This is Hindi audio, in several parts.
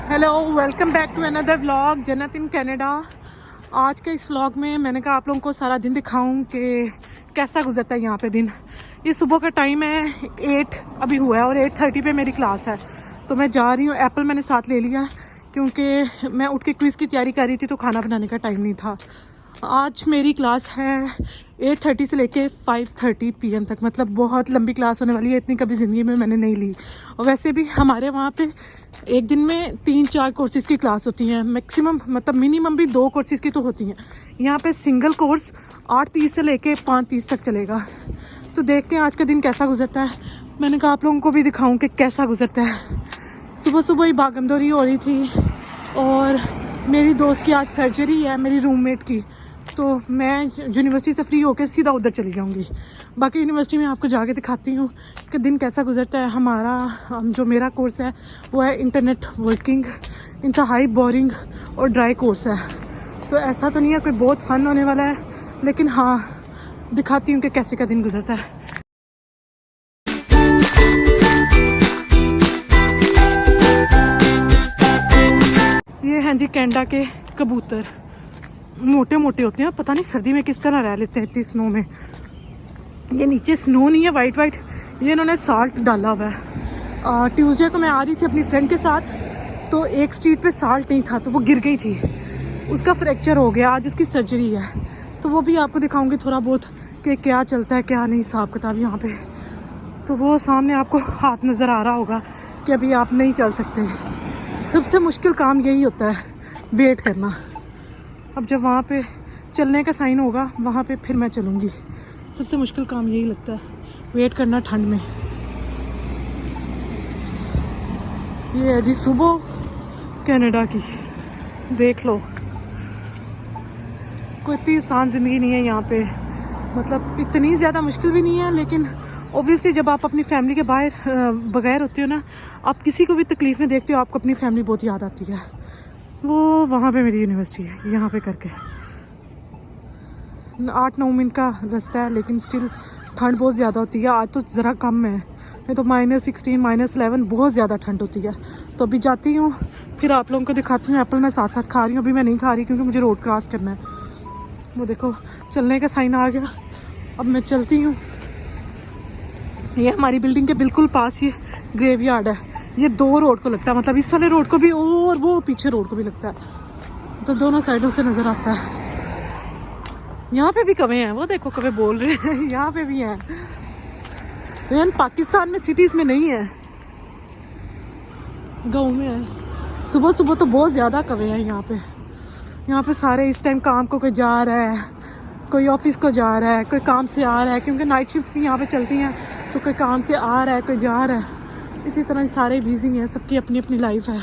Hello, welcome back to another vlog Jannat in Canada. आज के इस व्लॉग में मैंने कहा आप लोगों को सारा दिन दिखाऊं कि कैसा गुजरता है यहाँ पे दिन। ये सुबह का टाइम है, 8 अभी हुआ है और 8:30 पे मेरी क्लास है। तो मैं जा रही हूँ। एप्पल मैंने साथ ले लिया क्योंकि मैं उठ के क्विज़ की तैयारी कर रही थी तो खाना बनाने का टाइम नहीं था। आज मेरी क्लास है 8:30 से लेके 5:30 PM तक, मतलब बहुत लंबी क्लास होने वाली है। इतनी कभी ज़िंदगी में मैंने नहीं ली। और वैसे भी हमारे वहाँ पे एक दिन में 3-4 कोर्सेज़ की क्लास होती हैं मैक्सिमम, मतलब मिनिमम भी 2 कोर्सेज़ की तो होती हैं। यहाँ पे सिंगल कोर्स 8:30 से लेके 5:30 तक चलेगा। तो देखते हैं आज का दिन कैसा गुजरता है। मैंने कहा आप लोगों को भी दिखाऊं कि कैसा गुजरता है। सुबह सुबह ही भागमदौड़ी हो रही थी और मेरी दोस्त की आज सर्जरी है, मेरी रूममेट की। तो मैं यूनिवर्सिटी से फ्री होकर सीधा उधर चली जाऊंगी। बाकी यूनिवर्सिटी में आपको जाके दिखाती हूँ कि दिन कैसा गुजरता है। जो मेरा कोर्स है वो है इंटरनेट वर्किंग। इंतहाई बोरिंग और ड्राई कोर्स है। तो ऐसा तो नहीं है कोई बहुत फ़न होने वाला है, लेकिन हाँ दिखाती हूँ कि कैसे का दिन गुजरता है। ये हैं जी कनाडा के कबूतर। मोटे मोटे होते हैं, पता नहीं सर्दी में किस तरह रह लेते हैं इतनी स्नो में। ये नीचे स्नो नहीं है, वाइट वाइट, ये इन्होंने साल्ट डाला हुआ है। ट्यूसडे को मैं आ रही थी अपनी फ्रेंड के साथ, तो एक स्ट्रीट पे साल्ट नहीं था तो वो गिर गई थी, उसका फ्रैक्चर हो गया। आज उसकी सर्जरी है, तो वो भी आपको दिखाऊंगी थोड़ा बहुत कि क्या चलता है क्या नहीं हिसाब किताब यहाँ पे। तो वो सामने आपको हाथ नज़र आ रहा होगा कि अभी आप नहीं चल सकते। सबसे मुश्किल काम यही होता है, वेट करना। अब जब वहाँ पे चलने का साइन होगा वहाँ पे फिर मैं चलूँगी। सबसे मुश्किल काम यही लगता है, वेट करना ठंड में। ये है जी सुबह कनाडा की, देख लो। कोई इतनी आसान ज़िंदगी नहीं है यहाँ पे, मतलब इतनी ज़्यादा मुश्किल भी नहीं है। लेकिन ओब्वियसली जब आप अपनी फैमिली के बगैर होते हो ना, आप किसी को भी तकलीफ़ में देखते हो, आपको अपनी फैमिली बहुत याद आती है। वो वहाँ पे मेरी यूनिवर्सिटी है, यहाँ पे करके 8-9 मिनट का रास्ता है, लेकिन स्टिल ठंड बहुत ज़्यादा होती है। आज तो ज़रा कम है, नहीं तो -16 -11 बहुत ज़्यादा ठंड होती है। तो अभी जाती हूँ, फिर आप लोगों को दिखाती हूँ। एप्पल मैं साथ साथ खा रही हूँ। अभी मैं नहीं खा रही क्योंकि मुझे रोड क्रॉस करना है। वो देखो चलने का साइन आ गया, अब मैं चलती हूँ। ये हमारी बिल्डिंग के बिल्कुल पास ही ग्रेवयार्ड है। ये 2 रोड को लगता है, मतलब इस वाले रोड को भी और वो पीछे रोड को भी लगता है, तो दोनों साइडों से नज़र आता है। यहाँ पे भी कौवे हैं, वो देखो कौवे बोल रहे हैं। यहाँ पे भी हैं, लेकिन पाकिस्तान में सिटीज़ में नहीं है, गाँव में है। सुबह सुबह तो बहुत ज़्यादा कौवे हैं यहाँ पे। यहाँ पे सारे इस टाइम काम को कोई जा रहा है, कोई ऑफिस को जा रहा है, कोई काम से आ रहा है, क्योंकि नाइट शिफ्ट भी यहाँ पे चलती हैं। तो कोई काम से आ रहा है, कोई जा रहा है। इसी तरह सारे बिजी हैं, सबकी अपनी अपनी लाइफ है।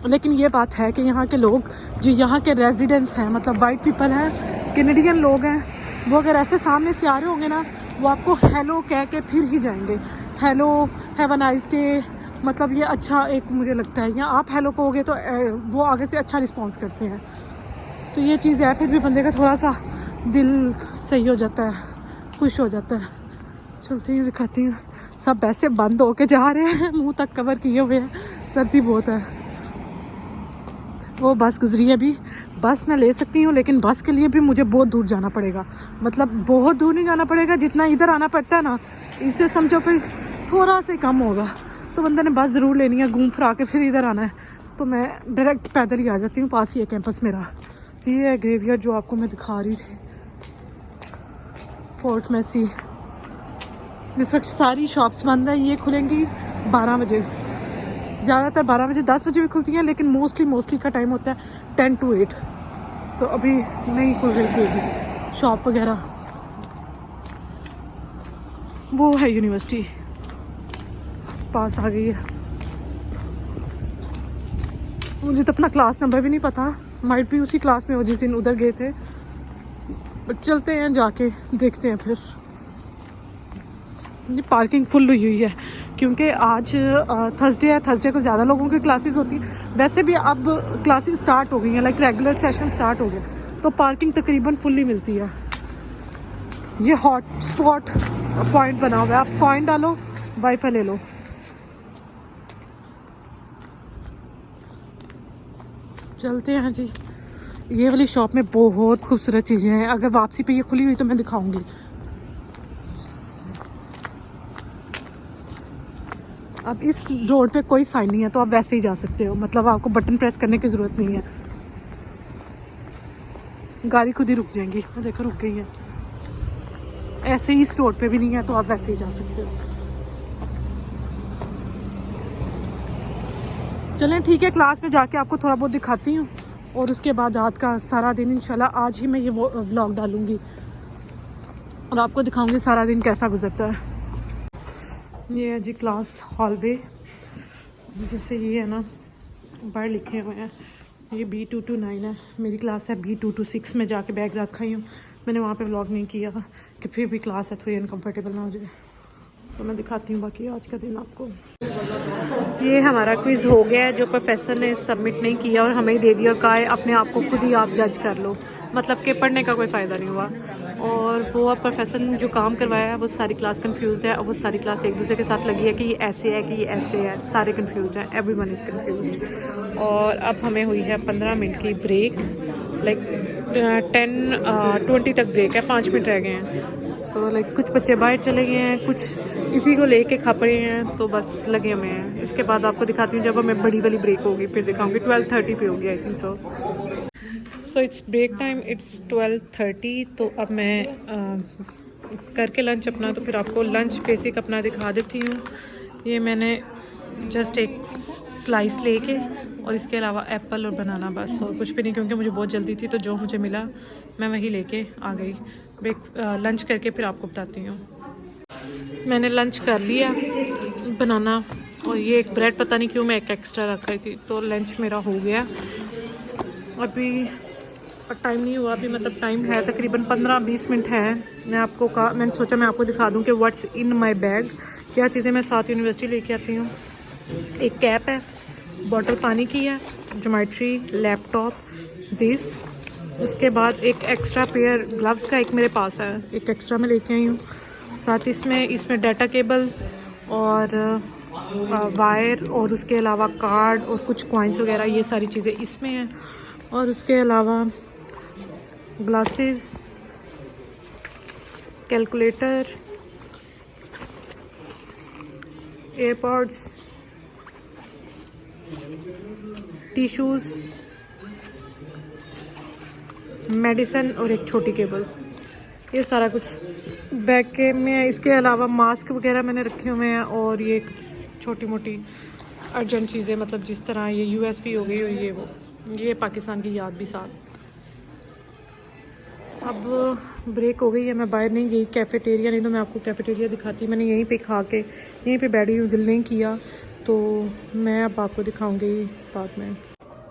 लेकिन ये बात है कि यहाँ के लोग जो यहाँ के रेजिडेंट्स हैं, मतलब वाइट पीपल हैं, कैनेडियन लोग हैं, वो अगर ऐसे सामने से आ रहे होंगे ना, वो आपको हेलो कह के फिर ही जाएंगे। Hello, have a nice day, मतलब ये अच्छा एक मुझे लगता है। यहाँ आप हेलो कहोगे तो वो आगे से अच्छा रिस्पॉन्स करते हैं। तो ये चीज़ है, फिर भी बंदे का थोड़ा सा दिल सही हो जाता है, खुश हो जाता है। चलती हूँ, दिखाती हूँ। सब ऐसे बंद होके जा रहे हैं, मुंह तक कवर किए हुए हैं, सर्दी बहुत है। वो बस गुजरी है अभी। बस मैं ले सकती हूँ, लेकिन बस के लिए भी मुझे बहुत दूर जाना पड़ेगा। मतलब बहुत दूर नहीं जाना पड़ेगा, जितना इधर आना पड़ता है ना, इससे समझो कि थोड़ा सा कम होगा। तो बंदे ने बस ज़रूर लेनी है, घूम फिरा के फिर इधर आना है। तो मैं डायरेक्ट पैदल ही आ जाती हूँ, पास ही है कैंपस मेरा। ये है ग्रेवयार्ड जो आपको मैं दिखा रही थी, फोर्ट मैसी। इस वक्त सारी शॉप्स बंद है, ये खुलेंगी 12 बजे, ज़्यादातर 12 बजे, 10 बजे भी खुलती हैं, लेकिन मोस्टली का टाइम होता है 10 to 8। तो अभी नहीं खुल रही शॉप वगैरह। वो है यूनिवर्सिटी, पास आ गई है। मुझे तो अपना क्लास नंबर भी नहीं पता, माइट भी उसी क्लास में हो जिस दिन उधर गए थे। बट चलते हैं, जाके देखते हैं फिर। ये पार्किंग फुल हुई है क्योंकि आज थर्सडे है। थर्सडे को ज़्यादा लोगों की क्लासेस होती हैं। वैसे भी अब क्लासेस स्टार्ट हो गई हैं, लाइक रेगुलर सेशन स्टार्ट हो गया, तो पार्किंग तकरीबन फुल ही मिलती है। ये हॉट स्पॉट पॉइंट बना हुआ है, आप कॉइन डालो, वाईफाई ले लो। चलते हैं जी। ये वाली शॉप में बहुत खूबसूरत चीज़ें हैं, अगर वापसी पे ये खुली हुई तो मैं दिखाऊंगी। अब इस रोड पे कोई साइन नहीं है तो आप वैसे ही जा सकते हो, मतलब आपको बटन प्रेस करने की ज़रूरत नहीं है, गाड़ी खुद ही रुक जाएंगी। देखो रुक गई है। ऐसे ही इस रोड पे भी नहीं है तो आप वैसे ही जा सकते हो। चलें ठीक है, क्लास में जाके आपको थोड़ा बहुत दिखाती हूँ और उसके बाद आज का सारा दिन इंशाल्लाह आज ही मैं ये व्लॉग डालूँगी और आपको दिखाऊंगी सारा दिन कैसा गुजरता है। ये है जी क्लास हॉलवे, जैसे ये है ना बाहर लिखे हुए हैं, ये B229 है, मेरी क्लास है B226 में जाके बैग रखा ही हूँ। मैंने वहाँ पे व्लॉग नहीं किया कि फिर भी क्लास है थोड़ी अनकम्फर्टेबल ना हो जाए, तो मैं दिखाती हूँ बाकी आज का दिन आपको। ये हमारा क्विज़ हो गया है, जो प्रोफेसर ने सबमिट नहीं किया और हमें ही दे दिया और कहा है अपने आप को खुद ही आप जज कर लो, मतलब कि पढ़ने का कोई फ़ायदा नहीं हुआ। और वो अब प्रोफेसर ने जो काम करवाया है वो सारी क्लास कंफ्यूज है और वो सारी क्लास एक दूसरे के साथ लगी है कि ये ऐसे है कि ये ऐसे है, सारे कंफ्यूज हैं, एवरीवन इज़ कंफ्यूज्ड। और अब हमें हुई है 15 मिनट की ब्रेक, लाइक 10:20 तक ब्रेक है, 5 मिनट रह गए हैं। सो लाइक कुछ बच्चे बाहर चले गए हैं, कुछ इसी को लेके खा पड़े हैं, तो बस लगे हुए हैं। इसके बाद आपको दिखाती हूँ जब हमें बड़ी वाली ब्रेक होगी, फिर दिखाऊंगी। 12:30 पे होगी I think so. So it's break time, it's 12:30। तो अब मैं करके लंच अपना, तो फिर आपको लंच बेसिक अपना दिखा देती हूँ। ये मैंने जस्ट एक स्लाइस लेके और इसके अलावा एप्पल और बनाना, बस और कुछ भी नहीं, क्योंकि मुझे बहुत जल्दी थी तो जो मुझे मिला मैं वही लेके आ गई। लंच करके फिर आपको बताती हूँ। मैंने लंच कर लिया, बनाना और ये एक ब्रेड, पता नहीं क्यों मैं एक एक्स्ट्रा रख रही थी, तो लंच मेरा हो गया। अभी टाइम नहीं हुआ, अभी मतलब टाइम है तकरीबन 15-20 मिनट है। मैंने सोचा मैं आपको दिखा दूं कि व्हाट्स इन माय बैग, क्या चीज़ें मैं साथ यूनिवर्सिटी लेके आती हूँ। एक कैप है, बॉटल पानी की है, ज्योमेट्री, लैपटॉप, दिस। उसके बाद एक एक्स्ट्रा पेयर ग्लव्स का एक मेरे पास है, एक एक्स्ट्रा मैं लेके आई हूँ। साथ इसमें डाटा केबल और वायर और उसके अलावा कार्ड और कुछ कॉइन्स वगैरह, ये सारी चीज़ें इसमें हैं। और उसके अलावा glasses, calculator, AirPods, tissues, medicine और एक छोटी केबल, ये सारा कुछ बैग के में है। इसके अलावा मास्क वगैरह मैंने रखे हुए हैं और ये छोटी मोटी अर्जेंट चीज़ें, मतलब जिस तरह ये USB हो गई और ये पाकिस्तान की याद भी साथ। अब ब्रेक हो गई है, मैं बाहर नहीं गई कैफेटेरिया, नहीं तो मैं आपको कैफेटेरिया दिखाती। मैंने यहीं पे खा के यहीं पे बैठी हूँ, दिल नहीं किया, तो मैं अब आपको दिखाऊंगी बाद में।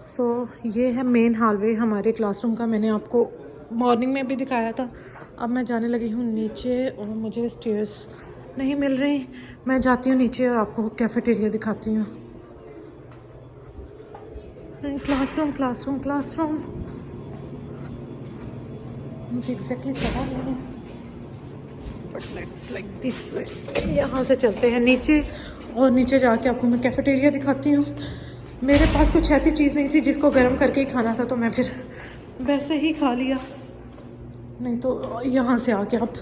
सो ये है मेन हॉलवे हमारे क्लासरूम का, मैंने आपको मॉर्निंग में भी दिखाया था। अब मैं जाने लगी हूँ नीचे और मुझे स्टेयर्स नहीं मिल रही, मैं जाती हूँ नीचे और आपको कैफेटेरिया दिखाती हूँ। क्लासरूम क्लासरूम क्लासरूम, मुझे एग्जैक्टली पता नहीं, but let's like this way. यहाँ से चलते हैं नीचे और नीचे जाके आपको मैं कैफेटेरिया दिखाती हूँ। मेरे पास कुछ ऐसी चीज़ नहीं थी जिसको गर्म करके ही खाना था, तो मैं फिर वैसे ही खा लिया, नहीं तो यहाँ से आके आप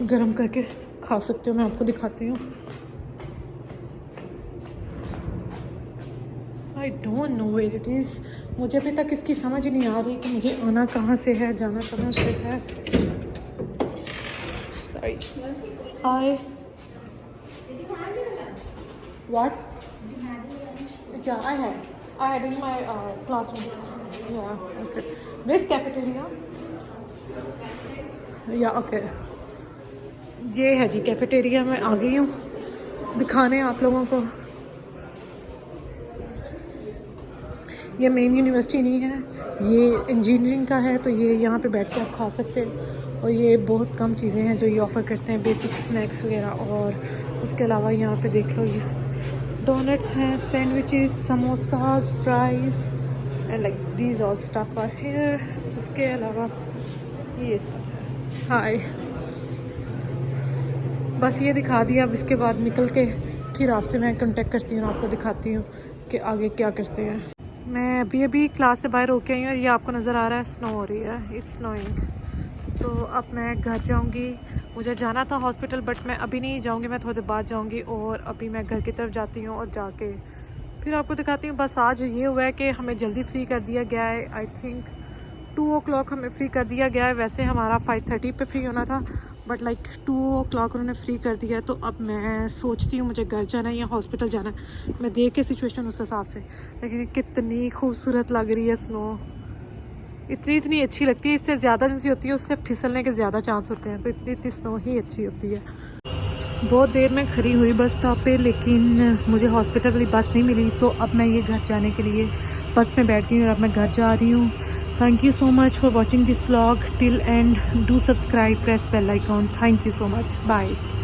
गर्म करके खा सकते हो। मैं आपको दिखाती हूँ। I don't know where it is, मुझे अभी तक इसकी समझ ही नहीं आ रही कि मुझे आना कहाँ से है, जाना कहाँ से है। Sorry, hi, what? Yeah, I had in my classroom. Yeah, okay. Where's cafeteria? Yeah, okay. ये है जी कैफेटेरिया, मैं आ गई हूँ दिखाने आप लोगों को। ये मेन यूनिवर्सिटी नहीं है, ये इंजीनियरिंग का है, तो ये यहाँ पे बैठ के आप खा सकते हैं। और ये बहुत कम चीज़ें हैं जो ये ऑफ़र करते हैं, बेसिक स्नैक्स वगैरह। और उसके अलावा यहाँ पे देख लो, ये डोनट्स हैं, sandwiches, samosas, fries and like these all stuff are here. उसके अलावा ये सब, हाय, बस ये दिखा दिया। अब इसके बाद निकल के फिर आपसे मैं कांटेक्ट करती हूँ और आपको दिखाती हूँ कि आगे क्या करते हैं। मैं अभी क्लास से बाहर होके आई हूँ और ये आपको नज़र आ रहा है स्नो हो रही है, इट्स स्नोइंग। सो अब मैं घर जाऊँगी। मुझे जाना था हॉस्पिटल बट मैं अभी नहीं जाऊँगी, मैं थोड़ी देर बाद जाऊँगी। और अभी मैं घर की तरफ जाती हूँ और जाके फिर आपको दिखाती हूँ। बस आज ये हुआ है कि हमें जल्दी फ्री कर दिया गया है। आई थिंक 2 o'clock हमें फ्री कर दिया गया है। वैसे हमारा 5:30 पे फ्री होना था बट लाइक 2 o'clock उन्होंने फ्री कर दिया है। तो अब मैं सोचती हूँ मुझे घर जाना है या हॉस्पिटल जाना है, मैं देख के सिचुएशन उस हिसाब से। लेकिन कितनी खूबसूरत लग रही है स्नो, इतनी अच्छी लगती है। इससे ज़्यादा जैसी होती है उससे फिसलने के ज़्यादा चांस होते हैं, तो इतनी स्नो ही अच्छी होती है। बहुत देर में खड़ी हुई बस स्टॉप पे, लेकिन मुझे हॉस्पिटल वाली बस नहीं मिली। तो अब मैं ये घर जाने के लिए बस में बैठ गई और अब मैं घर जा रही हूँ। Thank you so much for watching this vlog till end. Do subscribe, press bell icon. Thank you so much. Bye.